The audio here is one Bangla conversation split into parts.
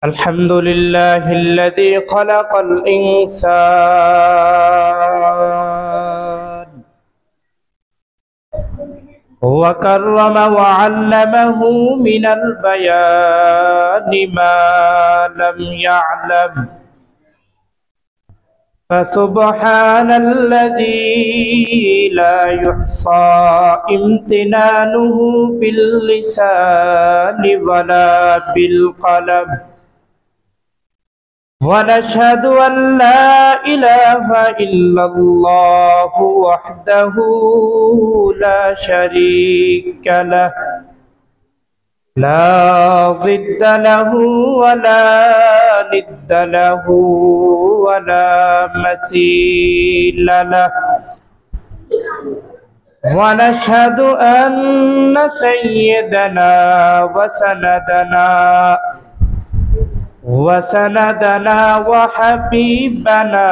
الحمد لله الذي خلق الإنسان وكرم وعلمه من البيان ما لم يعلم فسبحان الذي لا يحصى امتنانه باللسان ولا بالقلم ونشهد أن لا إله إلا الله وحده لا شريك له لا ضد له ولا ند له ولا مثيل له ونشهد أن سيدنا وسندنا وحبيبنا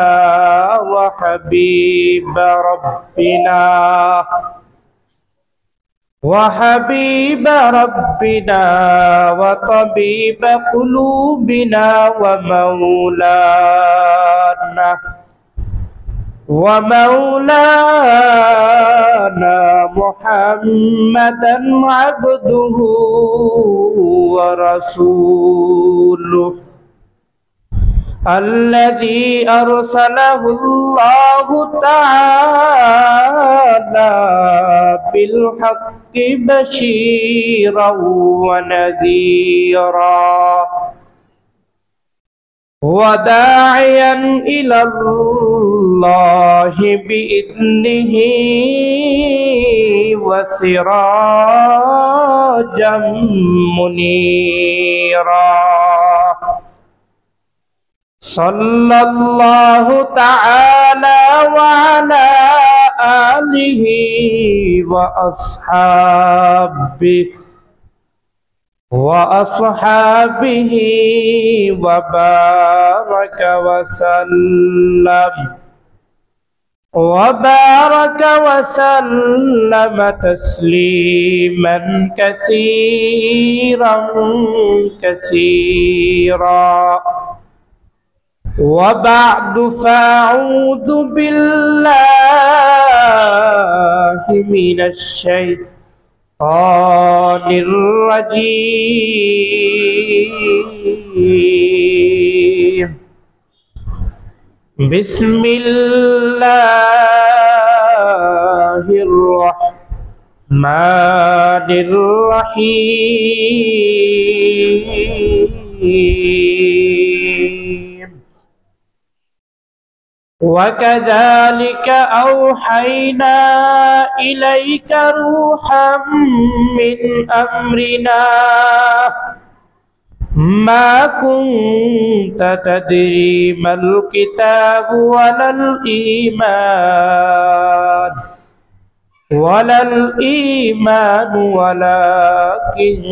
وحبيب ربنا وطبيب قلوبنا ومولانا محمدا عبده ورسوله الذي أرسله الله تعالى بالحق بشيرا ونذيرا وداعيا إلى الله بإذنه وسراجا منيرا صلى الله تعالى وعلى آله وأصحابه وبارك وسلم تسليما كثيرا وبعد فأعوذ بالله من الشيطان الرجيم بسم الله الرحمن الرحيم وكذلك أوحينا إليك روحا من أمرنا ما كنت تدري ما الكتاب ولا الإيمان ولكن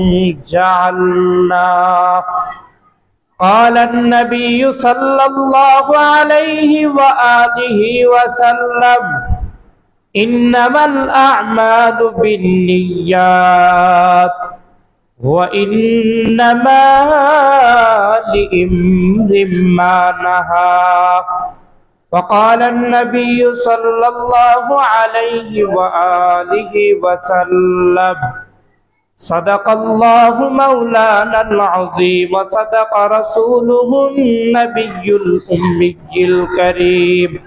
جعلناه قال النبي صلى الله عليه وآله وسلم إنما الأعمال بالنيات وإنما لامرئ ما نهى وقال النبي صلى الله عليه وآله وسلم صدق الله مولانا العظيم وصدق رسوله النبي الأمي الكريم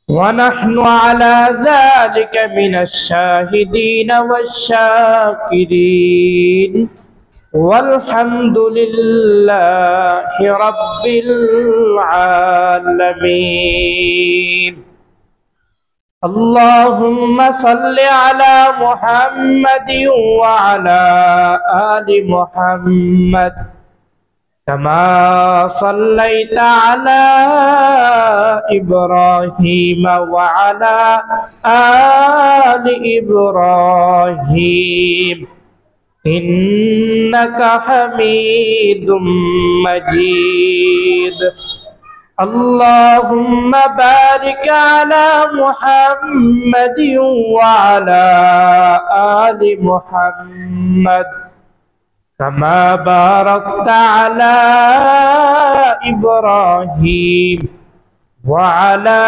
ونحن على ذلك من الشاهدين والشاكرين والحمد لله رب العالمين اللهم صل على محمد وعلى آل محمد كما صليت على إبراهيم وعلى آل إبراهيم إنك حميد مجيد اللهم بارك على محمد وعلى آل محمد كما باركت على إبراهيم وعلى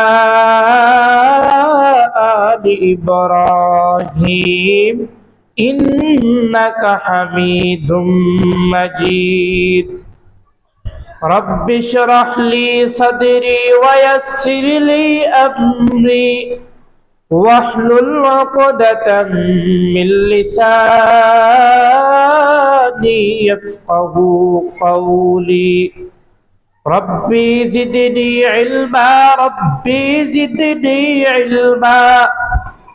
آل إبراهيم إنك حميد مجيد رب اشرح لي صدري ويسر لي أمري واحلل عقدة من لساني يفقهوا قولي ربي زدني علما ربي زدني علما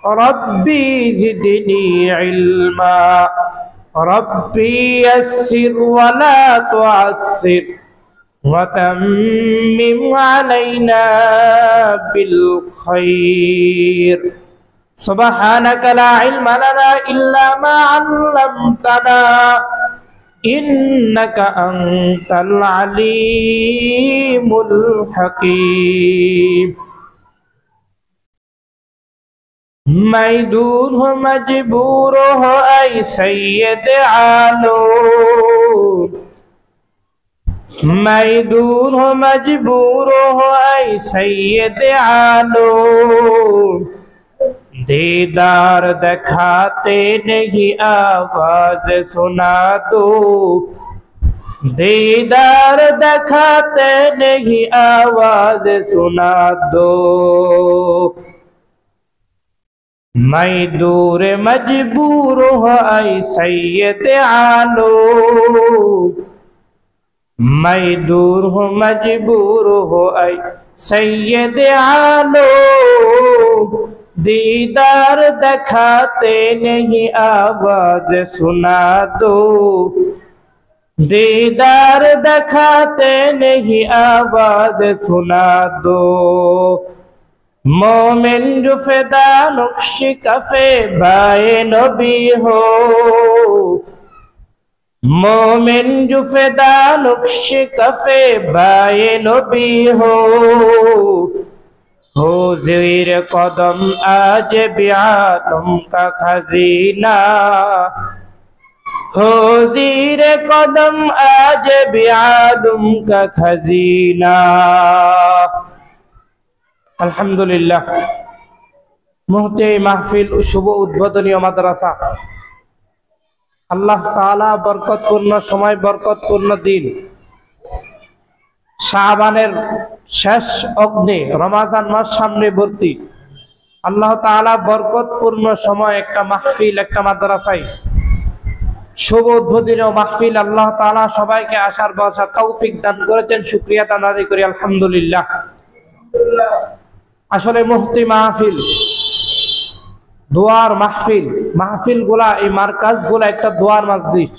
ربي زدني علما ربي يسر ولا تعسر وتمم علينا بالخير سبحانك لا علم لنا إلا ما علمتنا إنك أنت العليم الحكيم मैं दूर हूँ मजबूर हो ऐ सैयद आलो मैं दूर हूँ मजबूर हो ऐ सैयद आलो दीदार दिखाते नहीं आवाज सुना दो दीदार दिखाते नहीं आवाज सुना दो मैं दूर मजबूर हूँ ऐ सैयद आलो मैं दूर हूँ मजबूर हूँ ऐ सैयद आलो दीदार दिखाते नहीं आवाज सुना दो दीदार दिखाते नहीं आवाज सुना दो मोमिन जो फिदा नुक्श कफे बाए नबी हो मोमिन जो फिदा नुक्श कफे बाए नबी हो ज़ीर कदम आज भी आलम का खजीना हो ज़ीर कदम आज भी आलम का खजीना আলহামদুলিল্লাহ মুহতে মাহফিল শুভ উদ্বোধনী মাদ্রাসা আল্লাহ তাআলা বরকতপূর্ণ সময় বরকতপূর্ণ দিন শাবানের শেষ অগ্নি রমাদান মাস সামনেবর্তী আল্লাহ তাআলা বরকতপূর্ণ সময় একটা মাহফিল একটা মাদ্রাসায় শুভ উদ্বোধনী মাহফিল আল্লাহ তাআলা সবাইকে আসার বসার তৌফিক দান করেছেন শুকরিয়া আদায় করি আলহামদুলিল্লাহ আসলে মুফতি মাহফিল দোয়ার মাহফিল মাহফিল গুলা এই মার্কাজ গুলা একটা দোয়ার মসজিদ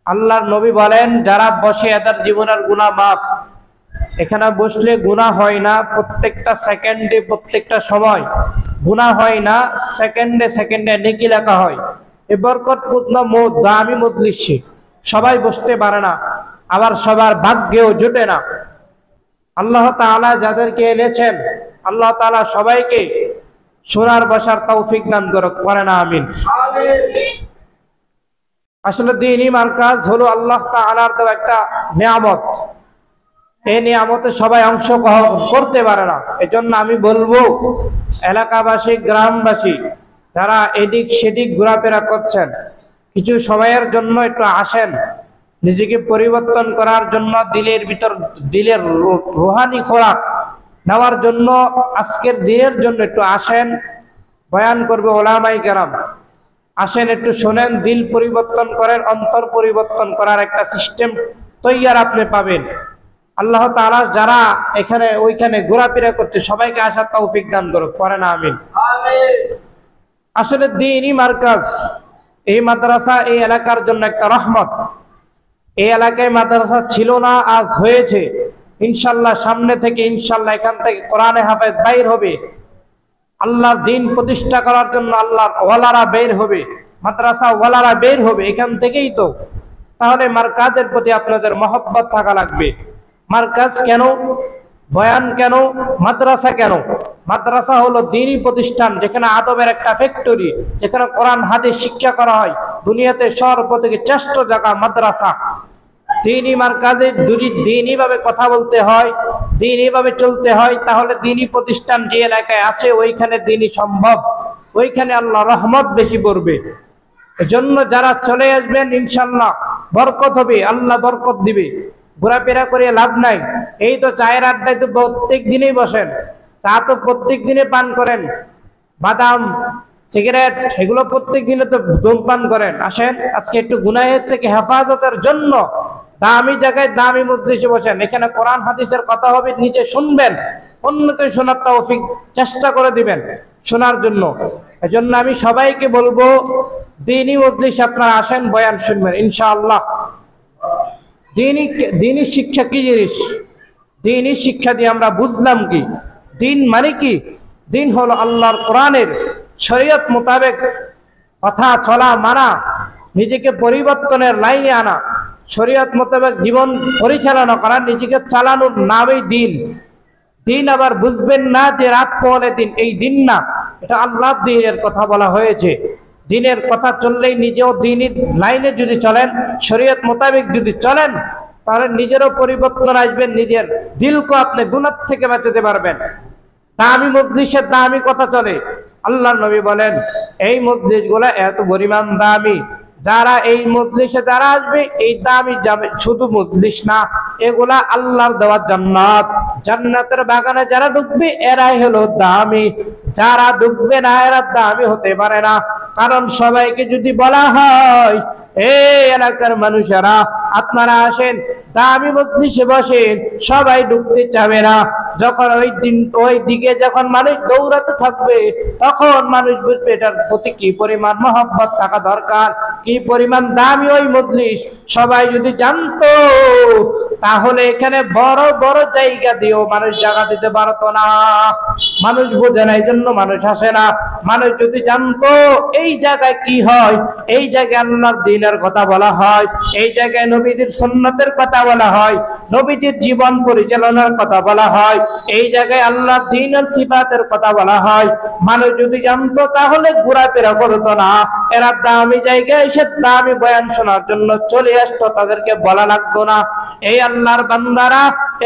আল্লাহর নবী বলেন যারা বসে এদের জীবনের গুনাহ মাফ এখানে বসলে গুনাহ হয় না প্রত্যেকটা সেকেন্ডে প্রত্যেকটা সময় গুনাহ হয় না সেকেন্ডে সেকেন্ডে নেকি লেখা হয় এই বরকতপূর্ণ দামি মজলিসে সবাই বসতে পারে না আবার সবার ভাগ্যেও জোটে না আল্লাহ তাআলা যাদেরকে এনেছেন আল্লাহ তাআলা সবাইকে শোনার বসার তৌফিক দান করেন আমিন আসলে দ্বীনি মার্কাজ হলো আল্লাহ তাআলার দেওয়া একটা নিয়ামত এই নিয়ামতে সবাই অংশগ্রহণ করতে পারে না এজন্য আমি বলবো এলাকাবাসী গ্রামবাসী যারা এদিক সেদিক ঘোরাফেরা করছেন কিছু সময়ের জন্য একটু আসেন নিজেকে পরিবর্তন করার জন্য দিলের রুহানি খোরাক নেওয়ার জন্য আজকের দিনের জন্য একটু আসেন বয়ান করবে ওলামায়ে কেরাম আসেন একটু শুনেন দিল পরিবর্তন করেন অন্তর পরিবর্তন করার একটা সিস্টেম তৈয়ার আপনি পাবেন আল্লাহ তাআলা যারা এখানে ওইখানে ঘোরাফেরা করছে সবাইকে আসার তৌফিক দান করুক পড়েন আমিন আসলে দ্বীনি মার্কাজ এই মাদ্রাসা এই এলাকার জন্য একটা রহমত এই এলাকায় মাদ্রাসা ছিল না আজ হয়েছে ইনশাআল্লাহ সামনে থেকে ইনশাআল্লাহ এখান থেকে কোরআনে হাফেজ বাইর হবে আল্লাহর দ্বীন প্রতিষ্ঠা করার জন্য আল্লাহর ওয়ালারা বের হবে মাদ্রাসা ওয়ালারা বের হবে এখান থেকেই তো তাহলে মার্কাজের প্রতি আপনাদের মহব্বত থাকা লাগবে মার্কাজ কেন বয়ান কেন, মাদ্রাসা কেন? মাদ্রাসা হলো দ্বীনি প্রতিষ্ঠান, যেখানে আদবের একটা ফ্যাক্টরি, যেখানে কোরআন হাদিস শিক্ষা করা হয়। দুনিয়াতে সর্বপ্রথম শ্রেষ্ঠ জায়গা মাদ্রাসা। দ্বীনি মারকাজে দ্বীনি ভাবে কথা বলতে হয়, দ্বীনি ভাবে চলতে হয়। তাহলে দ্বীনি প্রতিষ্ঠান যে এলাকায় আছে ওইখানে দ্বীনি সম্ভব, ওইখানে আল্লাহ রহমত বেশি পড়বে। এজন্য যারা চলে আসবেন ইনশাআল্লাহ বরকত হবে, আল্লাহ বরকত দিবে। ঘোরাফেরা করে লাভ নাই। এই তো চায়ের আড্ডায় তো প্রত্যেক দিনেই বসেন, চা তো প্রত্যেক দিনে পান করেন, বাদাম সিগারেট এগুলো প্রত্যেক দিনে তো ধূমপান করেন। আসেন আজকে একটু গুনাহের থেকে হেফাজতের জন্য দামি জায়গায় দামি মজলিসে বসেন। এখানে কোরআন হাদিসের কথা হবে, নিজে শুনবেন, অন্যকে শোনার তৌফিক চেষ্টা করে দিবেন শোনার জন্য। এজন্য আমি সবাইকে বলবো দ্বীনি মজলিসে আপনারা আসেন, বয়ান শুনবেন ইনশাআল্লাহ। দ্বীনি শিক্ষা কি জিনিস? দ্বীনি শিক্ষা দিয়ে আমরা বুঝলাম কি দ্বীন মানে কি? দ্বীন হলো আল্লাহর কোরআনের শরীয়ত মোতাবেক কথা চলা, মানা, নিজেকে পরিবর্তনের লাইনে আনা, শরীয়ত মোতাবেক জীবন পরিচালনা করা, নিজেকে চালানোর নামই দ্বীন। দ্বীন আবার বুঝবেন না যে রাত পোহালে দিন, এই দিন না, এটা আল্লাহর দ্বীনের কথা বলা হয়েছে। দ্বীনের কথা চললেই নিজেও দ্বীনের লাইনে যদি চলেন, শরীয়ত মোতাবেক যদি চলেন, তাহলে নিজেরও পরিবর্তন আসবেন, নিজের দিলকে আপনি গুনাহ থেকে বাঁচাতে পারবেন। দামি মজলিসের দামি কথা চলে। আল্লাহর নবী বলেন এই মজলিসগুলো এত পরিমাণ দামি, যারা এই মজলিসে যারা আসবে, এই দামি শুধু মজলিস না, এগুলা আল্লাহর দেওয়া জান্নাত, জান্নাতের বাগানে যারা ঢুকবে এরাই হলো দামি, যারা ঢুকবে না এরা দামি হতে পারে না। কারণ সবাইকে যদি বলা হয় এই এলাকার মানুষেরা আপনারা আসেন দামি মজলিসে বসেন, সবাই ঢুকতে চাবে না। যখন ওই দিকে যখন মানুষ দৌড়াতে থাকবে, তখন মানুষ বুঝবে এটার প্রতি কি পরিমাণ মহব্বত থাকা দরকার, কি পরিমাণ দামি ওই মজলিস। সবাই যদি জানতো তাহলে এখানে বড় বড় জায়গা দিয়েও মানুষ জায়গা দিতে পারতো না। মানুষ বোঝে না, এই জন্য মানুষ আসে না। মানুষ যদি জানতো এই জায়গায় কি হয়, এই জায়গায় আল্লাহর দ্বীনের কথা বলা হয়, এই জায়গায় নবীজির সুন্নতের কথা বলা হয়, নবীজির জীবন পরিচালনার কথা বলা হয়, এই জায়গায় আল্লাহর দ্বীনের সিফাতের কথা বলা হয়, মানুষ যদি জানতো তাহলে ঘোরাফেরা করতো না। এরা দামি জায়গায় এসে দামি বয়ান শোনার জন্য চলে আসতো, তাদেরকে বলা লাগতো না। এই আল্লাহর বান্দারা,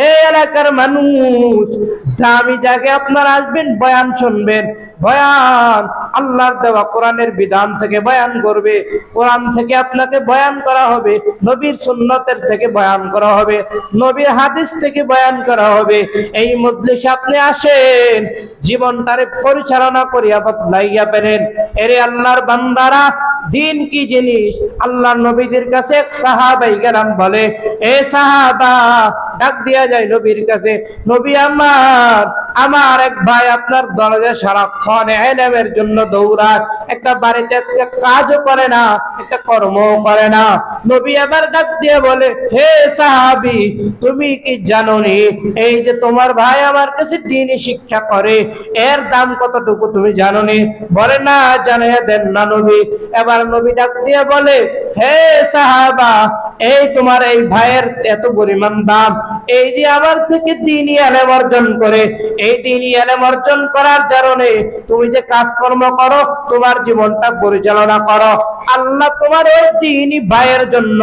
এই এলাকার মানুষ, দামি জায়গায় আপনারা আসবেন, বয়ান শুনবেন। বয়ান আল্লাহর দেওয়া কোরআনের বিধান থেকে বয়ান করবে, কোরআন থেকে আপনাকে বয়ান করা হবে, নবীর সুন্নতের থেকে বয়ান করা হবে, নবীর হাদিস থেকে বয়ান করা হবে। এই মজলিসে আপনি আসেন, জীবনটারে পরিচালনা করিয়া বদলাইয়া পেলেন। এরে আল্লাহর বান্দারা, দ্বীন কি জিনিস? আল্লাহর নবীজির কাছে এক সাহাবাই গেলাম, বলে এ সাহাবা, ডাক দিয়া যায় নবীর কাছে, নবী আমার এক ভাই আপনার দরজা সারাক্ষণ ইলমের জন্য দৌড়ায়, একটা বাড়িতে একটা কাজও করে না, একটা কর্মও করে না। নবী আবার ডাক দিয়ে বলে হে সাহাবী, তুমি কি জানোনি এই যে তোমার ভাই আমার কাছে দ্বীনি শিক্ষা করে, এর দাম কতটুকু তুমি জানোনি? বলে না, জানিয়ে দেন না নবী। এবার নবী ডাক দিয়ে বলে হে সাহাবা, এই তোমার এই ভাইয়ের এত পরিমাণ দাম, এই যে আমার থেকে দ্বীনি ইলম অর্জন করে, এই দ্বীনি ইলম অর্জন করার কারণে তুমি যে কাজকর্ম করো, তোমার জীবনটা পরিচালনা করো, আল্লাহ তোমার ওই দ্বীনি ভাইয়ের জন্য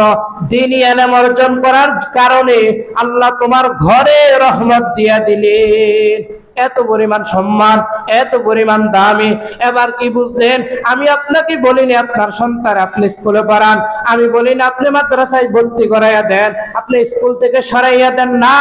দ্বীনি ইলম অর্জন করার কারণে আল্লাহ তোমার ঘরে রহমত দিয়া দিলেন। এত পরিমাণ সম্মান, এত পরিমাণ দামি। এবার কি বুঝলেন? আমি আপনাকে বলিনি আপনার সন্তান আপনি স্কুলে পড়ান, আমি বলিনি আপনি মাদ্রাসায় ভর্তি করাইয়া দেন, আপনি স্কুল থেকে সরাইয়া দেন না।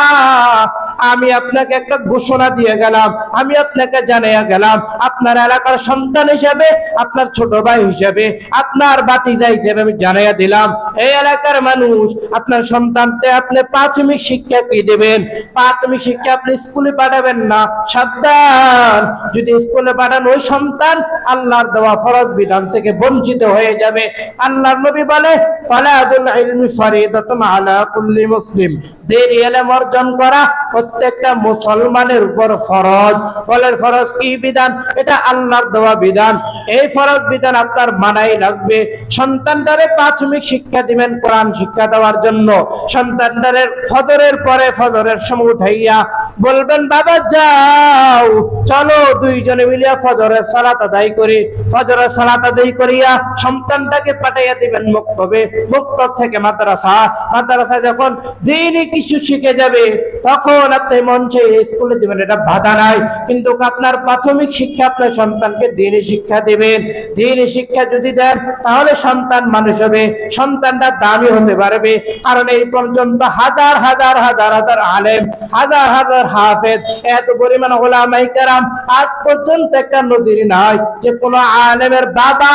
আমি আপনাকে একটা ঘোষণা দিয়ে গেলাম, আমি আপনাকে জানাইয়া গেলাম, আপনার এলাকার সন্তান হিসেবে, আপনার ছোট ভাই হিসেবে, আপনার ভাতিজা হিসেবে আমি জানাইয়া দিলাম, এই এলাকার মানুষ, আপনার সন্তানকে আপনি প্রাথমিক শিক্ষা কি দেবেন? প্রাথমিক শিক্ষা আপনি স্কুলে পাঠাবেন না, সাবধান। যদি স্কুলে পাঠান, ওই সন্তান আল্লাহর দেওয়া ফরজ বিধান থেকে বঞ্চিত হয়ে যাবে। আল্লাহর নবী বলে তালাবুল ইলমি ফরিদাতুন আলা কুল্লি মুসলিম, দ্বীনি ইলম অর্জন করা প্রত্যেকটা মুসলমানের উপর ফরজ। বলেন ফরজ কি বিধান? এটা আল্লাহর দেওয়া বিধান। এই ফরজ বিধান আপনার মানাই লাগবে। সন্তানটারে প্রাথমিক শিক্ষা দিবেন কোরআন শিক্ষা দেওয়ার জন্য। সন্তানটারে ফজরের পরে ফজরের সময় উঠাইয়া বলবেন, বাবা যাও চলো দুইজনে মিলিয়া ফজরের সালাত আদায় করি। ফজরের সালাত আদায় করিয়া সন্তানটাকে পাঠাইয়া দিবেন মক্তবে, মক্তব থেকে মাদ্রাসা, মাদ্রাসা যখন দ্বীনি কিছু শিখে যাবে তখন আপনি মঞ্চে স্কুলে দিবেন, এটা বাধা নাই। কিন্তু আপনার প্রাথমিক শিক্ষা আপনার সন্তানকে দ্বীনি শিক্ষা দিবেন। দ্বীনি শিক্ষা যদি দেন তাহলে সন্তান মানুষ হবে, সন্তানটা দামি হতে পারবে। কারণ এই পর্যন্ত হাজার হাজার হাজার হাজার আলেম, হাজার হাজার হাফেজ, এত পরিমাণ উলামায়ে কেরাম, আজ পর্যন্ত একটা নজির নাই যে কোন আলেমের বাবা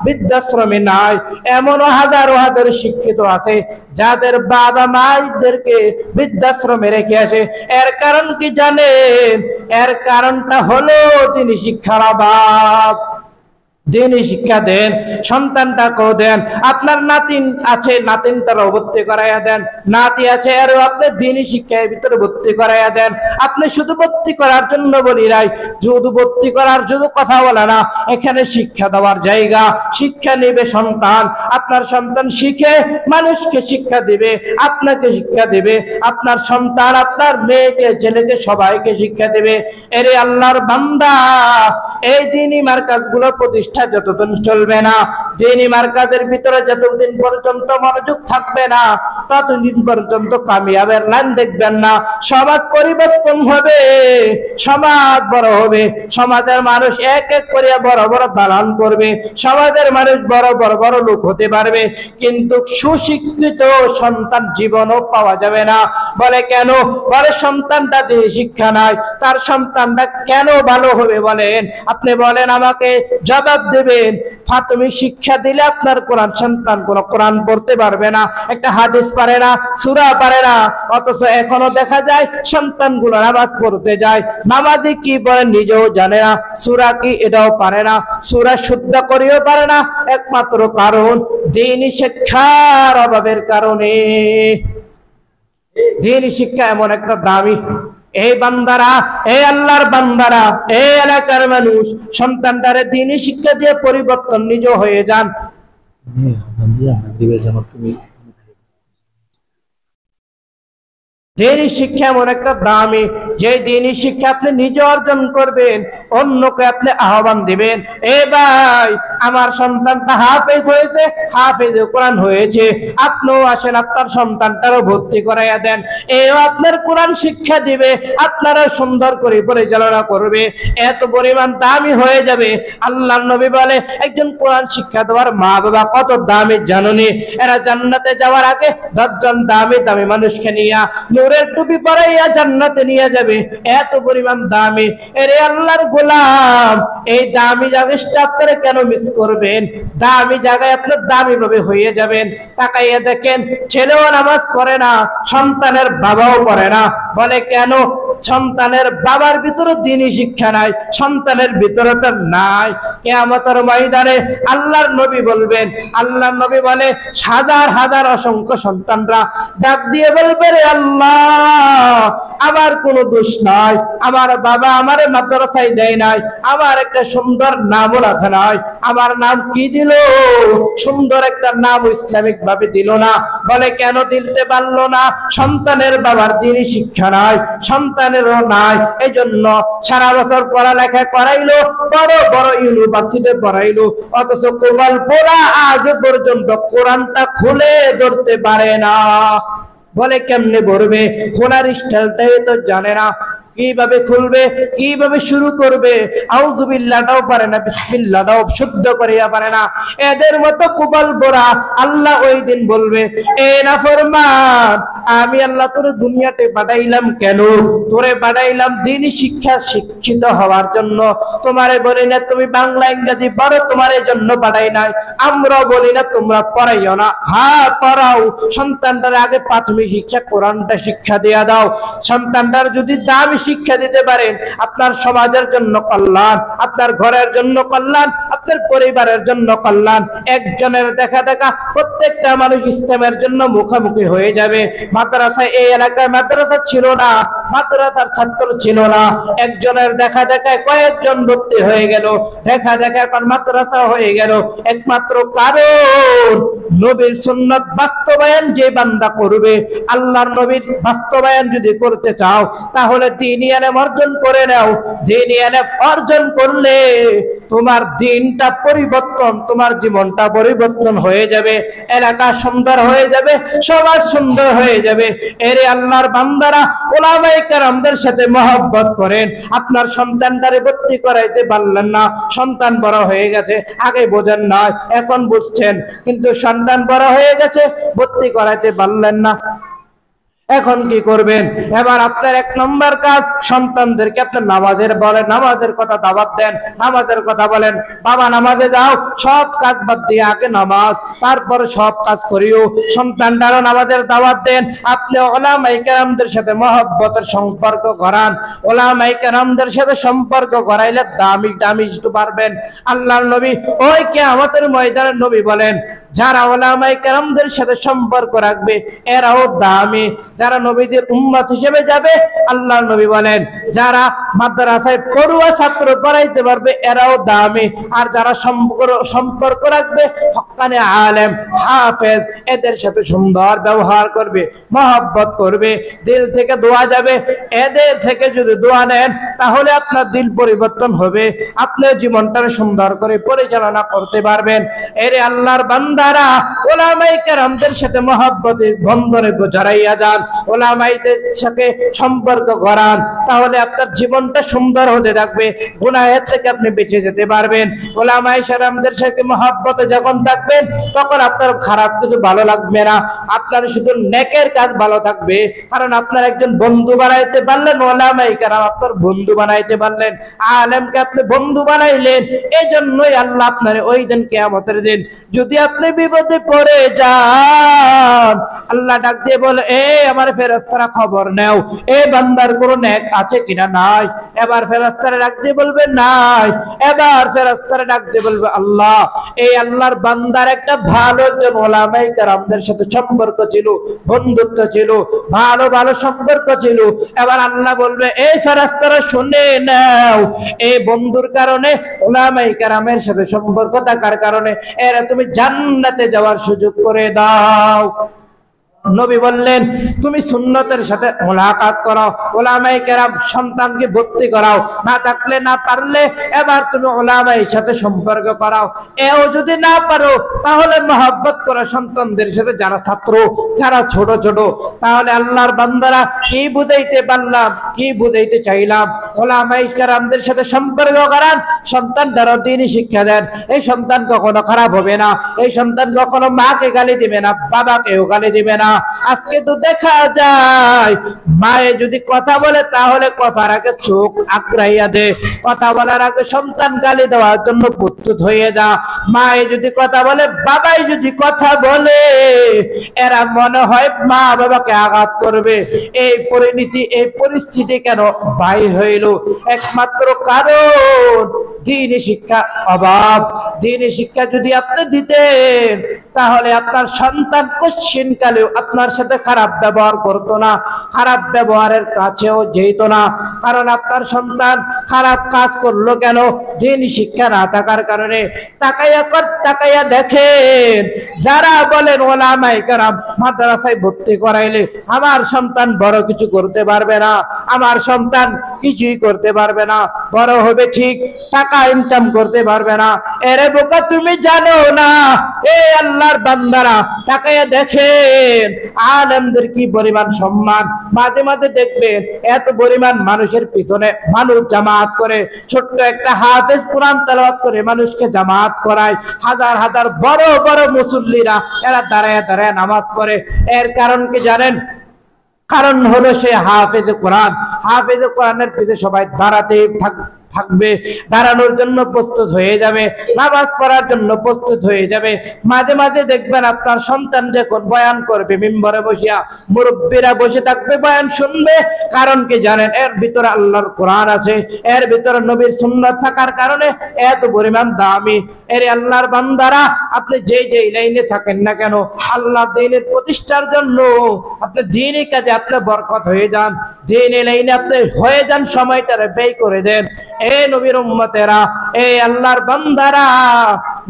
বৃদ্ধাশ্রমে নাই। এমনও হাজারো হাজার শিক্ষিত আছে যাদের বাবা মাদেরকে বৃদ্ধাশ্রমে রেখে আসে। এর কারণ কি জানেন? এর কারণটা হলো তিনি শিক্ষার অভাব। দ্বীনি শিক্ষা দেন, সন্তানটাকেও দেন। আপনার নাতিন আছে, নাতিনটারও ভর্তি করাইয়া দেন। নাতি আছে, আরো আপনি দ্বীনি শিক্ষার ভিতরে ভর্তি করাইয়া দেন। আপনি শুধু ভর্তি করার জন্য বলি নাই, শুধু ভর্তি করার শুধু কথা বলে না, এখানে শিক্ষা দেওয়ার জায়গা। শিক্ষা নেবে সন্তান, আপনার সন্তান শিখে মানুষকে শিক্ষা দিবে, আপনাকে শিক্ষা দিবে, আপনার সন্তান আপনার মেয়েকে ছেলেকে সবাইকে শিক্ষা দিবে। এরে আল্লাহর বান্দা, এই দ্বীনি মার্কাজগুলো প্রতিষ্ঠা যতদিন চলবে না, দ্বীনি মার্কাজের ভিতরে যতদিন পর্যন্ত মনোযোগ থাকবে না, ততদিন পর্যন্ত কামিয়াবের লাইন দেখবেন না। সমাজ পরিবর্তন হবে, সমাজ বড় হবে, সমাজের মানুষ এক এক করে বড় বড় দালান করবে, সমাজের মানুষ বড় বড় বড় লোক হতে পারবে, কিন্তু সুশিক্ষিত সন্তান জীবনও পাওয়া যাবে না। বলে কেন? বলে সন্তানটা দ্বীনি শিক্ষা নাই, তার সন্তানটা কেন ভালো হবে বলেন? আপনি বলেন, আমাকে জবাব দেবেন। প্রাথমিক শিক্ষা দিলে আপনার কোরআন সন্তান কোনো কোরআন পড়তে পারবে না, একটা হাদিস পারে না, সূরা পারে না, অথচ এখনো দেখা যায় সন্তানগুলো নামাজ পড়তে যায়, নামাজি কি পড়ে নিজেও জানে না, সূরা কি এটাও পারে না, সূরা শুদ্ধ করেও পারে না। একমাত্র কারণ দ্বীনি শিক্ষার অভাবের কারণে। দ্বীনি শিক্ষা এমন একটা দামি। এই বান্দারা, এই আল্লাহর বান্দারা, এই এলাকার মানুষ সন্তানটারে দ্বীনি শিক্ষা দিয়ে পরিবর্তন নিজে হয়ে যান। দ্বীনি শিক্ষা এমন একটা দামি, যে দ্বীনি শিক্ষা আপনি নিজে অর্জন করবেন, অন্যকে আপনি আহ্বান দিবেন, এ ভাই আমার সন্তানটা হাফেজ হয়েছে, হাফেজে কোরআন হয়েছে, আপনিও আসেন আপনার সন্তানটারও ভর্তি করাইয়া দেন। এও আপনার কোরআন শিক্ষা দিবে, আপনারা সুন্দর করে পরিচালনা করবে, এত পরিমাণ দামি হয়ে যাবে। আল্লাহর নবী বলে, একজন কোরআন শিক্ষা দেওয়ার মা বাবা কত দামি জানেন? এরা জান্নাতে যাওয়ার আগে 10 জন দামি দামি মানুষকে নিয়ে নূরের টুপি পরাইয়া জান্নাতে নিয়ে যাবে, এত পরিমাণ দামি। এরে আল্লাহর গোলাম, এই দামি জায়গাটা আপনারা কেন মিস করবেন? দামি জায়গায় আপনার দামি ভাবে হয়ে যাবেন। তাকাইয়া দেখেন, ছেলেও নামাজ পড়ে না, সন্তানের বাবাও পড়ে না। বলে কেন? সন্তানের বাবার ভিতরে দ্বীনি শিক্ষা নাই, সন্তানের ভিতরে তো নাই। কিয়ামতের ময়দানে আল্লাহর নবী বলবেন, আল্লাহর নবী বলে, হাজার হাজার অসংখ্য সন্তানরা ডাক দিয়ে বলবে, রে আল্লাহ, আমার কোনো দোষ নাই, আমার বাবা আমারে মাদ্রাসায় দেয় নাই, আমার একটা সুন্দর নামও রাখে নাই, আমার নাম কি দিল? সুন্দর একটা নাম ইসলামিক ভাবে দিল না। বলে কেন দিতে পারলো না? সন্তানের বাবার দ্বীনি শিক্ষা নাই, সন্তানেরও নাই। এই জন্য সারা বছর পড়ালেখা করাইলো, বড় বড় ইউনিভার্সিটি পড়াইলো, অথচ কোরআন পড়া আজ পর্যন্ত কোরআনটা খুলে ধরতে পারে না। বলে কেমনে পড়বে? খোলার স্টাইলটাই তো জানে না, কিভাবে খুলবে, কিভাবে শুরু করবে, আউযুবিল্লাহটাও পারে না, বিসমিল্লাহটাও শুদ্ধ করিয়া পারে না। এদের মতো কুবল বোরা আল্লাহ ওই দিন বলবে, এ নাফরমান, আমি আল্লাহ তোরে দুনিয়াতে পাঠাইলাম কেন? তোরে পাঠাইলাম দ্বীনি শিক্ষা শিক্ষিত হওয়ার জন্য। তোমারে বলি না তুমি বাংলা ইংরেজি পড়ো, তোমার জন্য পাঠাই নাই। আমরা বলি না তোমরা পড়াইও না, হ্যাঁ পড়াও। সন্তানটার আগে প্রাথমিক শিক্ষা কোরআনটা শিক্ষা দিয়া দাও। সন্তানটার যদি দামি শিক্ষা দিতে পারেন, আপনার সমাজের জন্য কল্যাণ, আপনার ঘরের জন্য কল্যাণ, আপনার পরিবারের জন্য কল্যাণ। একজনের দেখা দেখা প্রত্যেকটা মানুষ ইসলামের জন্য মুখোমুখি হয়ে যাবে। মাদ্রাসায়, এই এলাকায় মাদ্রাসা ছিল না, মাদ্রাসার ছাত্র ছিল না, একজনের দেখা দেখায় কয়েকজন ভর্তি হয়ে গেল, দেখা দেখা এখন মাদ্রাসা হয়ে গেল। একমাত্র কারণ নবীর সুন্নাত বাস্তবায়ন যে বান্দা করবে, আল্লাহর নবীর বাস্তবায়ন যদি করতে চাও তাহলে দ্বীনি ইলম অর্জন করে নাও। দ্বীনি ইলম অর্জন করলে তোমার দিনটা পরিবর্তন, তোমার জীবনটা পরিবর্তন হয়ে যাবে, এলাকা সুন্দর হয়ে যাবে, সমাজ সুন্দর হয়ে যাবে। এরে আল্লাহর বান্দারা, উলামায়ে কেরামদের সাথে মহব্বত করেন। আপনার সন্তানটারে ভর্তি করাইতে পারলেন না, সন্তান বড় হয়ে গেছে, আগে বোঝেন না, এখন বুঝছেন, কিন্তু সন্তান বড় হয়ে গেছে, ভর্তি করাইতে পারলেন না, এখন কি করবেন? এবার আপনার এক নম্বর কাজ, সন্তানদেরকে আপনার নামাজের বলেন, নামাজের কথা দাওয়াত দেন, নামাজের কথা বলেন, বাবা নামাজে যাও, সব কাজ বাদ দিয়ে আগে নামাজ, তারপরে সব কাজ করিও। সন্তানটারও নামাজের দাওয়াত দেন। আপনি উলামায়ে কেরামদের সাথে মহব্বতের সম্পর্ক করান। উলামায়ে কেরামদের সাথে সম্পর্ক করাইলে দামি দামি যেতে পারবেন। আল্লাহর নবী ওই কিয়ামতের ময়দানে নবী বলেন, যারা উলামায়ে কেরামদের সাথে সম্পর্ক রাখবে এরাও দামি। যারা নবীদের উম্মত হিসেবে যাবে, আল্লাহর নবী বলেন, যারা মাদ্রাসায় পড়ুয়া ছাত্র পড়াইতে পারবে এরাও দামি। আর যারা সম্পর্ক রাখবে, হক্কানি আলেম, হাফেজ, এদের সাথে সুন্দর ব্যবহার করবে, মহব্বত করবে, দিল থেকে দোয়া যাবে। এদের থেকে যদি দোয়া নেন তাহলে আপনার দিল পরিবর্তন হবে, আপনার জীবনটা সুন্দর করে পরিচালনা করতে পারবেন। এরে আল্লাহর বান্দারা, উলামায়ে কেরামদের সাথে মহব্বতের বন্ধনে জড়াইয়া যান, উলামায়েদের সাথে সম্পর্ক করান, তাহলে আপনার জীবনটা সুন্দর হতে থাকবে, গুনাহের থেকে আপনি বেঁচে যেতে পারবেন। উলামায়ে কেরামদের সাথে মহব্বতে যখন থাকবেন তখন আপনার খারাপ কিছু ভালো লাগবে না, আপনার শুধু নেকের কাজ ভালো থাকবে। কারণ আপনার একজন বন্ধু বানাইতে পারলেন, উলামায়ে কেরাম আপনার বন্ধু বানাইতে পারলেন, আলেমকে আপনি বন্ধু বানাইলেন। এই জন্যই আল্লাহ আপনার ওই দিন কিয়ামতের দিন যদি আপনি বিপদে পড়ে যান, আল্লাহ ডাক দিয়ে বলে, এ আমার ফেরেশতারা খবর নাও, এ বান্দার কোনো নেক আছে কিনা, নাই। এবার ফেরেশতারা ডাক দিয়ে বলবে নাই। এবার ফেরেশতারা ডাক দিয়ে বলবে, আল্লাহ, এই আল্লাহর বান্দার একটা ভালো একজন উলামায়ে কেরামদের সাথে সম্পর্ক ছিল, বন্ধুত্ব ছিল, ভালো ভালো সম্পর্ক ছিল। এবার আল্লাহ বলবে, এই ফেরেশতারা শুনে নাও, এই বন্ধুর কারণে, উলামায়ে কেরামের সাথে সম্পর্ক থাকার কারণে এরা তুমি জান্নাতে যাওয়ার সুযোগ করে দাও। নবী বললেন, তুমি সুন্নতের সাথে মুলাকাত করো, উলামায়ে কেরাম সন্তানকে ভর্তি করাও, না থাকলে না পারলে এবার তুমি উলামায়ের সাথে সম্পর্ক করাও। এও যদি না পারো তাহলে মহব্বত করো সন্তানদের সাথে, যারা ছাত্র, যারা ছোট ছোট। তাহলে আল্লাহর বান্দারা, কি বুঝাইতে পারলাম, কি বুঝাইতে চাইলাম? উলামায়ে কেরামদের সাথে সম্পর্ক করান, সন্তানদেরও দ্বীনি শিক্ষা দেন। এই সন্তান কখনো খারাপ হবে না, এই সন্তান কখনো মাকে গালি দিবে না, বাবাকেও গালি দিবে না। আজকে তো দেখা যায়, মায়ে যদি কথা বলে তাহলে কথার আগে চোখ আগ্রাইয়া দে, কথা বলার আগে সন্তান গালি দেওয়ার জন্য প্রস্তুত হয়ে যা। মায়ে যদি কথা বলে, বাবাই যদি কথা বলে, এরা মনে হয় মা বাবাকে আঘাত করবে। এই পরিণতি, এই পরিস্থিতি কেন বাইর হইল? একমাত্র কারণ দ্বীনি শিক্ষা অভাব। দ্বীনি শিক্ষা যদি আপনি দিতেন তাহলে আপনার সন্তান কোশ্চিনকালেও আপনার সাথে খারাপ ব্যবহার করতো না, খারাপ ব্যবহারের কাছেও যেত না। কারণ আপনার সন্তান খারাপ কাজ করলো কেন? দ্বীনি শিক্ষা না থাকার কারণে। তাকাইয়া দেখেন, যারা বলেন উলামায়ে কেরাম মাদ্রাসায় ভর্তি করাইলে আমার সন্তান বড় কিছু করতে পারবে না, আমার সন্তান কিছুই করতে পারবে না, বড় হবে ঠিক, টাকা ইনকাম করতে পারবে না। এরে বোকা, তুমি জানো না, এই আল্লাহর বান্দারা তাকাইয়া দেখেন আলেমদের কি পরিমাণ সম্মান। মাঝে মাঝে দেখবেন এত পরিমাণ মানুষের পিছনে মানুষ জামাত করে, ছোট্ট একটা হাফেজ কোরআন তেলাওয়াত করে মানুষকে জামাত করায়, হাজার হাজার বড় বড় মুসল্লিরা এরা দাঁড়ায় দাঁড়ায় নামাজ পড়ে। এর কারণ কি জানেন? কারণ হলো সে হাফেজ কোরআন। হাফেজ কোরআনের পিছনে সবাই দাঁড়াতে থাকবে, দাঁড়ানোর জন্য প্রস্তুত হয়ে যাবে, নামাজ পড়ার জন্য প্রস্তুত হয়ে যাবে। মাঝে মাঝে দেখবেন আপনার সন্তান যখন বয়ান করবে মিম্বরে বসিয়া, মুরব্বীরা বসে থাকবে, বয়ান শুনবে। কারণ কি জানেন? এর ভিতরে আল্লাহর কোরআন আছে, এর ভিতরে নবীর সুন্নাত থাকার কারণে এত পরিমাণ দামি। এর আল্লাহর বান্দারা, আপনি যে লাইনে থাকেন না কেন, আল্লাহ দ্বীনের প্রতিষ্ঠার জন্য আপনি দ্বীনি কাজে আপনি বরকত হয়ে যান, দ্বীনি লাইনে আপনি হয়ে যান, সময়টারে ব্যয় করে দেন। এই নবীর উম্মতেরা, এই আল্লাহর বান্দারা,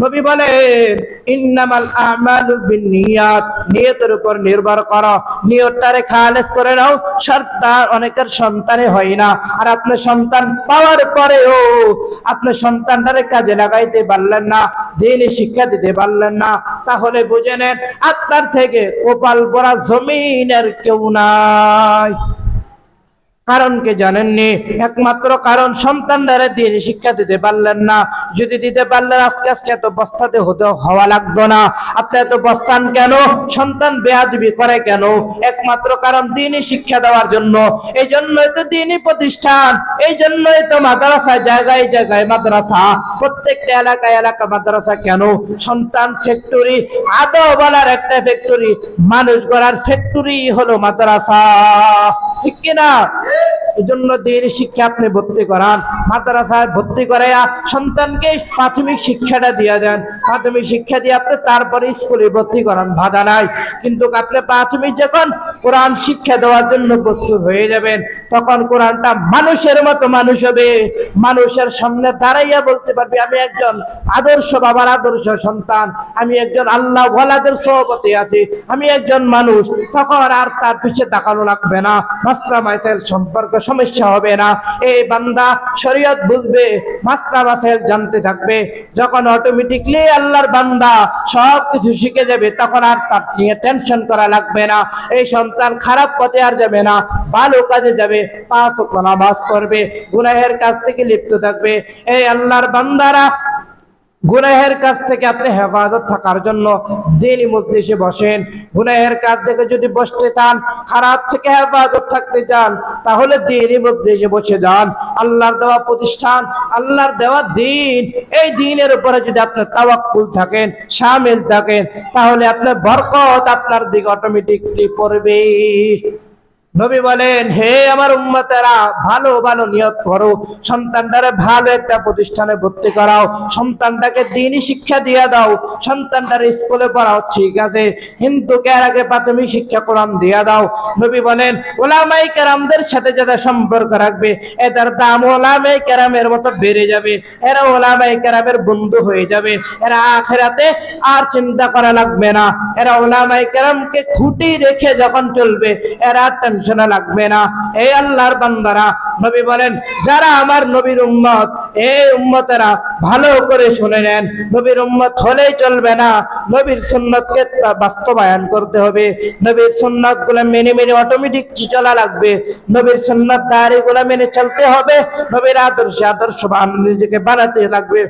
নবী বলেন ইন্নামাল আমালু বিন্নিয়াত, নিয়তের উপর নির্ভর করো, নিয়তটারে খালেস করে নাও। সন্তান, অনেকের সন্তানে হয় না, আর আপনি সন্তান পাওয়ার পরেও আপনি সন্তানটারে কাজে লাগাইতে পারলেন না, দ্বীনি শিক্ষা দিতে পারলেন না, তাহলে বুঝে নেন আপনার থেকে কপাল ভরা জমিনের কেউ নাই। কারণ কি জানেননি? একমাত্র কারণ সন্তানদের দ্বীনি শিক্ষা দিতে পারলেন না। যদি দিতে পারলেন আজকে এত বস্তাতে হওয়া লাগতো না। আপনি এত বস্তান কেন? সন্তান বেয়াদবি করে কেন? একমাত্র কারণ দ্বীনি শিক্ষা দেওয়ার জন্য। এই জন্যই তো দ্বীনি প্রতিষ্ঠান, এই জন্যই তো মাদ্রাসা, জায়গায় জায়গায় মাদ্রাসা, প্রত্যেকটা এলাকায় এলাকা মাদ্রাসা। কেন? সন্তান ফ্যাক্টরি, আদৌ বলার একটা ফ্যাক্টরি, মানুষ গড়ার ফ্যাক্টরি হলো মাদ্রাসা, ঠিক কিনা? এই জন্য দ্বীনি শিক্ষা আপনি ভর্তি করান, মাদ্রাসায় ভর্তি করাইয়া সন্তানকে প্রাথমিক শিক্ষাটা দিয়ে দেন। প্রাথমিক শিক্ষা দিয়ে আপনি তারপরে স্কুলে ভর্তি করান, বাধা নাই। কিন্তু আপনি প্রাথমিক যখন কোরআন শিক্ষা দেওয়ার জন্য প্রস্তুত হয়ে যাবেন, তখন কোরআনটা মানুষের মতো মানুষ হবে, মানুষের সামনে দাঁড়াইয়া বলতে পারবে আমি একজন আদর্শ বাবার আদর্শ সন্তান, আমি একজন আল্লাহ ওয়ালাদের সহবতে আছি, আমি একজন মানুষ। তখন আর তার পিছে তাকানো লাগবে না, মাসলা মাসাইল সম্পর্কে সমস্যা হবে না। এই বান্দা শরীয়ত বুঝবে, মাসলা মাসাইল জানতে থাকবে। যখন অটোমেটিকলি আল্লাহর বান্দা সব কিছু শিখে যাবে, তখন আর তার নিয়ে টেনশন করা লাগবে না। এই সন্তান খারাপ পথে আর যাবে না, ভালো কাজে যাবে, 5 ওয়াক্ত নামাজ পড়বে, গুনাহের কাজ থেকে লিপ্ত থাকবে। এই আল্লাহর বান্দারা, গুনাহের কাজ থেকে আপনি হেফাজত থাকার জন্য দ্বীনি মজলিসে বসেন। গুনাহের কাজ থেকে যদি বসতে চান, খারাপ থেকে হেফাজত থাকতে চান, তাহলে দ্বীনি মজলিসে বসে যান। আল্লাহর দেওয়া প্রতিষ্ঠান, আল্লাহর দেওয়া দ্বীন, এই দ্বীনের উপরে যদি আপনি তাওয়াক্কুল থাকেন, শামিল থাকেন, তাহলে আপনার বরকত আপনার দিকে অটোমেটিকলি পড়বে। নবী বলেন, হে আমার উম্মতেরা, ভালো ভালো নিয়ত করো, সন্তানটারে ভালো একটা প্রতিষ্ঠানে ভর্তি করাও, সন্তানটাকে দ্বীনি শিক্ষা দিয়ে দাও, সন্তানটারে স্কুলে পড়াও, ঠিক আছে, কিন্তু এর আগে প্রাথমিক শিক্ষা কোরআন দিয়ে দাও। নবী বলেন, ওলামায়ে কেরামদের সাথে যারা সম্পর্ক রাখবে, এদের দাম ওলামায়ে কেরামের মতো বেড়ে যাবে, এরা ওলামায়ে কেরামের বন্ধু হয়ে যাবে, এরা আখিরাতে আর চিন্তা করা লাগবে না, এরা ওলামায়ে কেরামকে খুঁটি রেখে যখন চলবে, এরা টেনশন লাগবে না। এই আল্লাহর বান্দারা, নবী বলেন, যারা আমার নবীর উম্মত, এই উম্মতেরা ভালো করে শুনে নেন, নবীর উম্মত হলেই চলবে না, নবীর সুন্নতকে বাস্তবায়ন করতে হবে। নবীর সুন্নাত গুলো মেনে মেনে অটোমেটিক চলা লাগবে, নবীর সুন্নাত দাঁড়িগুলো মেনে চলতে হবে, নবীর আদর্শ নিজেকে বানাতে লাগবে।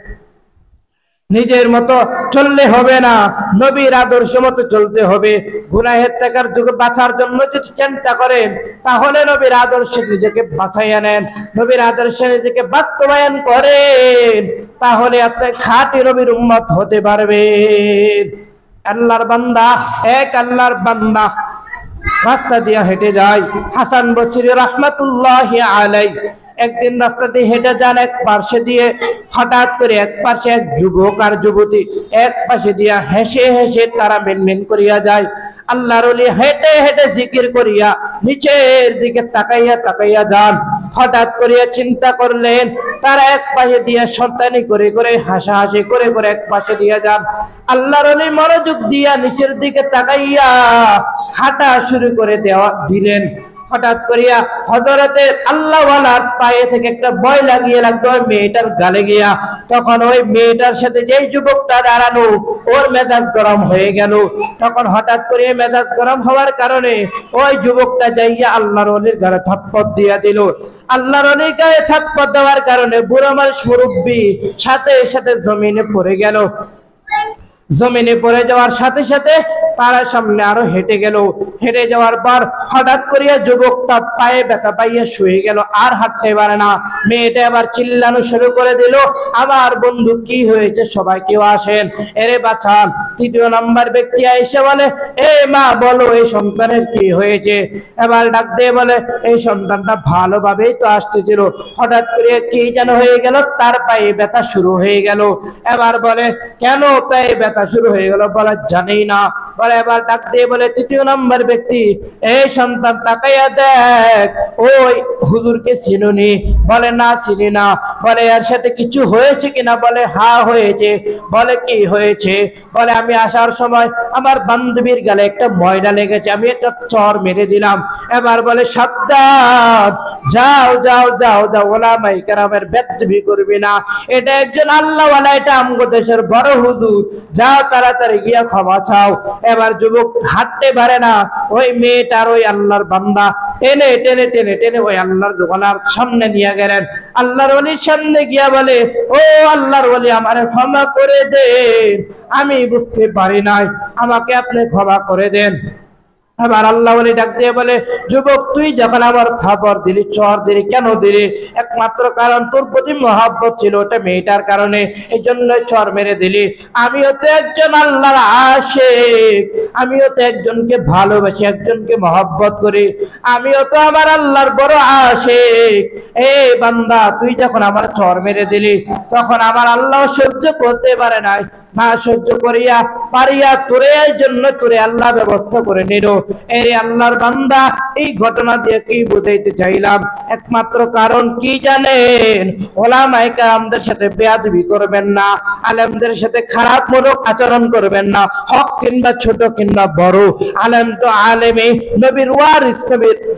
নিজের মতো চললে হবে না, নবীর আদর্শ মতো চলতে হবে। গুনাহের থেকে বাঁচার জন্য যদি চিন্তা করেন, তাহলে নবীর আদর্শে নিজেকে বাঁচাইয়া নেন, নবীর আদর্শে নিজেকে বাস্তবায়ন করেন, তাহলে আপনি খাঁটি নবীর উম্মত হতে পারবেন। আল্লাহর বান্দা, এক আল্লাহর বান্দা রাস্তা দিয়ে হেঁটে যায়। হাসান বসরি রাহমাতুল্লাহি আলাইহি একদিন রাস্তা দিয়ে হেঁটে যান, এক পাশে দিয়ে হঠাৎ করে এক পাশে এক যুবক আর যুবতী এক পাশে দিয়া হেসে হেসে তারা মেনমেন করিয়া যায়। আল্লাহর ওলি হেঁটে হেঁটে জিকির করিয়া নিচের দিকে তাকাইয়া তাকাইয়া যান। হঠাৎ করিয়া চিন্তা করলেন, তারা এক পাশে দিয়ে শয়তানি করে করে হাসাহাসি করে করে এক পাশে দিয়ে যান। আল্লাহর ওলি মনোযোগ দিয়া নিচের দিকে তাকাইয়া হাঁটা শুরু করে দিলেন। হঠাৎ করিয়া হযরতের আল্লাহওয়ালার পায়ে থেকে একটা ভয় লাগিয়ে লাগলো ওই মেয়েটার গালে গিয়া। তখন ওই মেয়েটার সাথে যেই যুবকটা দাঁড়ানো, ওর মেজাজ গরম হয়ে গেল। তখন হঠাৎ করে মেজাজ গরম হওয়ার কারণে ওই যুবকটা যাইয়া আল্লাহর ওলির গায়ে থাপ্পড় দিয়া দিল। আল্লাহর ওলির গায়ে থাপ্পড় দেওয়ার কারণে বুড়ো মানুষ মুরব্বি সাথে সাথে জমিনে পড়ে গেল। জমিনে পড়ে যাওয়ার সাথে সাথে তার সামনে আরো হেঁটে গেল। হেঁটে যাওয়ার পর হঠাৎ করিয়া যুবকটা পায়ে ব্যথা পাইয়া শুয়ে গেল, আর হাঁটতে পারে না। মেয়েটা আবার চিল্লানো শুরু করে দিল, আমার বন্ধু কি হয়েছে, সবাই কেউ আসেন, এরে বাঁচান। তৃতীয় নাম্বার ব্যক্তি এসে বলে, এ মা বলো এই সন্তানের কি হয়েছে। এবার ডাক দিয়ে বলে, এই সন্তানটা ভালোভাবেই তো আসতেছিল, হঠাৎ করে কি যেন হয়ে গেল, তার পায়ে ব্যথা শুরু হয়ে গেল। এবার বলে, কেন পায়ে ব্যথা শুরু হয়ে গেল, বলে জানি না। বলে এবার ডাক দিয়ে বলে, তৃতীয় নম্বর ব্যক্তি, এই সন্তান তাকাইয়া দেখ, ওই হুজুরকে চিনুনি? বলে না চিনি না। বলে এর সাথে কিছু হয়েছে কিনা? বলে হ্যাঁ হয়েছে। বলে কি হয়েছে? বলে আমি আসার সময় আমার বান্ধবীর গালে একটা ময়লা লেগেছে, আমি একটা চর মেরে দিলাম। এবার বলে সাবধান, যাও যাও যাও যাও, ওলামাই কেরামের বেদবি করবি না, এটা একজন আল্লাহওয়ালা, এটা আমগো দেশের বড় হুজুর, যাও তাড়াতাড়ি গিয়া ক্ষমা চাও। এবার যুবক হাঁটতে পারে না, ওই মেয়েটার ওই আল্লাহর বান্দা টেনে টেনে টেনে টেনে ওই আল্লাহর দোকানার সামনে নিয়ে গেলেন। আল্লাহর ওলির সামনে গিয়া বলে, ও আল্লাহর ওলি, আমারে ক্ষমা করে দেন, আমি বুঝতে পারি নাই, আমাকে আপনি ক্ষমা করে দেন। এবার আল্লাহ ওলি ডাক দিয়ে বলে, যুবক তুই যখন আমার থাপড় দিলি, চর দিলি, কেন দিলি? একমাত্র কারণ তোর প্রতি মহব্বত ছিল, ওটা মেয়েটার কারণে, এই জন্য চর মেরে দিলি। আমিও তো একজন আল্লাহর আশিক, আমিও তো একজনকে ভালোবাসি, একজনকে মহব্বত করি, আমিও তো আমার আল্লাহর বড় আশিক। এই বান্দা তুই যখন আমার চর মেরে দিলি, তখন আমার আল্লাহ সহ্য করতে পারে নাই, না সহ্য করিয়া পারিয়া তোরে এই জন্য তোরে আল্লাহ ব্যবস্থা করে নিল। এই আল্লাহর বান্দা, এই ঘটনা দিয়ে কি বুঝাইতে চাইলাম? একমাত্র কারণ কি জানেন? ওলামায়ে কেরামদের সাথে বেয়াদবি করবেন না, আলেমদের সাথে খারাপ মূলক আচরণ করবেন না, হক কিংবা ছোট কিংবা বড়। আলেম তো আলেমই, নবীর ওয়ারিস,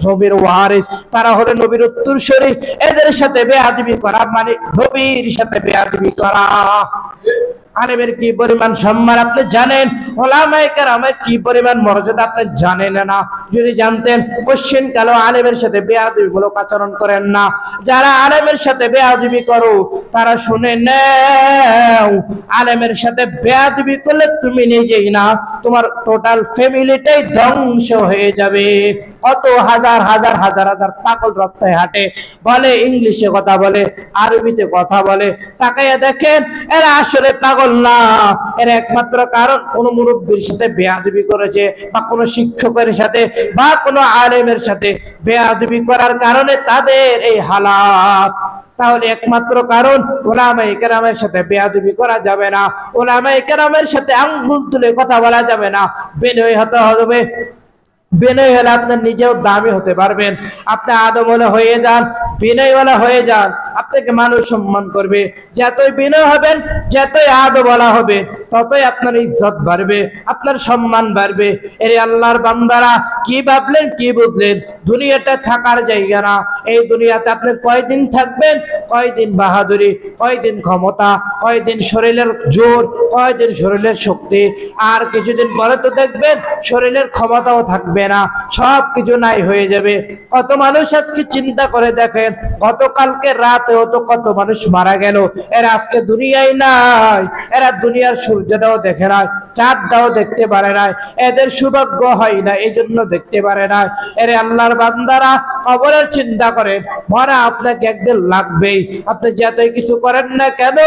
নবীর ওয়ারিস, তারা হলো নবীর উত্তরসূরি। এদের সাথে বেয়াদবি করা মানে নবীর সাথে বেয়াদবি করা। আলেমের কি পরিমাণ সম্মান আপনি জানেন? ওলামায়ে কেরামের কি পরিমাণ মর্যাদা আপনি জানেন না? যদি জানতেন, কোশ্চেন কালো আলেমের সাথে বেয়াদবিমূলক আচরণ করেন না। যারা আলেমের সাথে বেয়াদবি করো, তারা শুনে নাও, আলেমের সাথে বেয়াদবি করলে তুমি নিজেই না, তোমার টোটাল ফ্যামিলিটাই ধ্বংস হয়ে যাবে। কত হাজার হাজার হাজার হাজার পাগল রাস্তায় হাঁটে, বলে ইংলিশে কথা বলে, আরবিতে কথা বলে, তাকাইয়া দেখেন এরা আসলে পাগল না, এর একমাত্র কারণ কোন মুরব্বীর সাথে বেয়াদবি করেছে, বা কোনো শিক্ষকের সাথে বা কোনো আলেমের সাথে বেয়াদবি করার কারণে তাদের এই হালাত। তাহলে একমাত্র কারণ, ওলামায়ে কেরামের সাথে বেয়াদবি করা যাবে না, ওলামায়ে কেরামের সাথে আঙ্গুল তুলে কথা বলা যাবে না, বিনয়ী হতে হবে। বিনয় হলে আপনার নিজেও দামি হতে পারবেন। আপনি আদমওয়ালা হয়ে যান, বিনয়ওয়ালা হয়ে যান, আপনাকে মানুষ সম্মান করবে। যতই বিনয় হবেন, যতই আদমওয়ালা হবে, ততই আপনার ইজ্জত বাড়বে, আপনার সম্মান বাড়বে। এর আল্লাহর বান্দারা, কি ভাবলেন, কি বুঝলেন? দুনিয়াটা থাকার জায়গা না। এই দুনিয়াতে আপনি কয়দিন থাকবেন? কয়দিন বাহাদুরি, কয়দিন ক্ষমতা, কয়দিন শরীরের জোর, কয়দিন শরীরের শক্তি, আর কিছুদিন পরে তো দেখবেন শরীরের ক্ষমতাও থাকবে না, সব কিছু নাই হয়ে যাবে। কত মানুষ আজকে চিন্তা করে দেখেন, গতকালকে রাতেও তো কত মানুষ মারা গেল, এরা আজকে দুনিয়ায় নাই, এরা দুনিয়ার সূর্যটাও দেখে নাই, চাঁদটাও দেখতে পারে নাই, এদের সৌভাগ্য হয় না, এই জন্য দেখতে পারে না। এরে আল্লাহর বান্দারা, কবরের চিন্তা করেন, মরা আপনাকে একদিন লাগবেই। আপনি যতই কিছু করেন না কেন,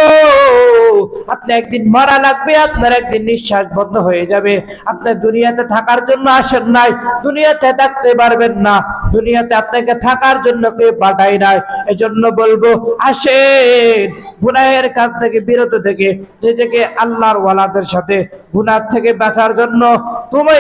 আপনি একদিন মরা লাগবে, আপনার একদিন নিঃশ্বাস বন্ধ হয়ে যাবে। আপনি দুনিয়াতে থাকার জন্য আসেন নাই, দুনিয়াতে থাকতে পারবেন না, দুনিয়াতে আপনাকে থাকার জন্য কেউ পাঠায় নাই। এজন্য বলবো, আসেন গুনাহের কাজ থেকে বিরত থেকে নিজেকে আল্লাহর ওয়ালাদের সাথে গুনাহ থেকে বাঁচার জন্য তুমি